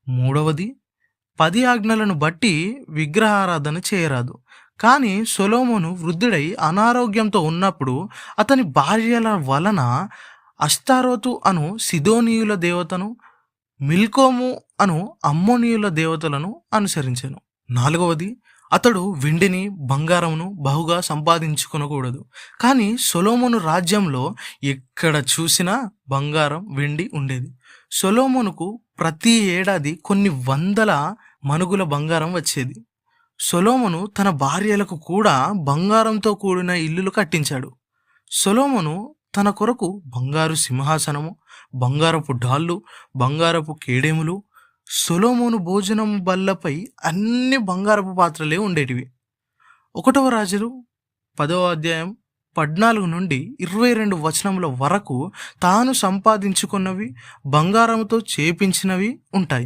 మూడవది, 10 ఆజ్ఞలను బట్టి విగ్రహారాధన చేయరాదు. కానీ సొలొమోను వృద్ధుడై అనారోగ్యంతో ఉన్నప్పుడు అతని భార్యల వలన అష్తారోతు అను సిదోనీయుల దేవతను, మిల్కోము అను అమ్మోనీయుల దేవతలను అనుసరించెను. నాలుగవది, అతడు వెండిని బంగారమును బహుగా సంపాదించుకొనకూడదు. కానీ సొలొమోను రాజ్యంలో ఎక్కడ చూసినా బంగారం వెండి ఉండేది. సొలొమోనుకు ప్రతి ఏడాది కొన్ని వందల మనుగుల బంగారం వచ్చేది. సొలొమోను తన భార్యలకు కూడా బంగారంతో కూడిన ఇల్లులు కట్టించాడు. సొలొమోను తన కొరకు బంగారు సింహాసనము, బంగారపు డాళ్ళు, బంగారపు కేడెములు, సొలొమోను భోజనం బల్లపై అన్ని బంగారపు పాత్రలే ఉండేటివి. 1 రాజులు 10 14 నుండి 22 వచనముల వరకు తాను సంపాదించుకున్నవి, బంగారంతో చేపించినవి ఉంటాయి.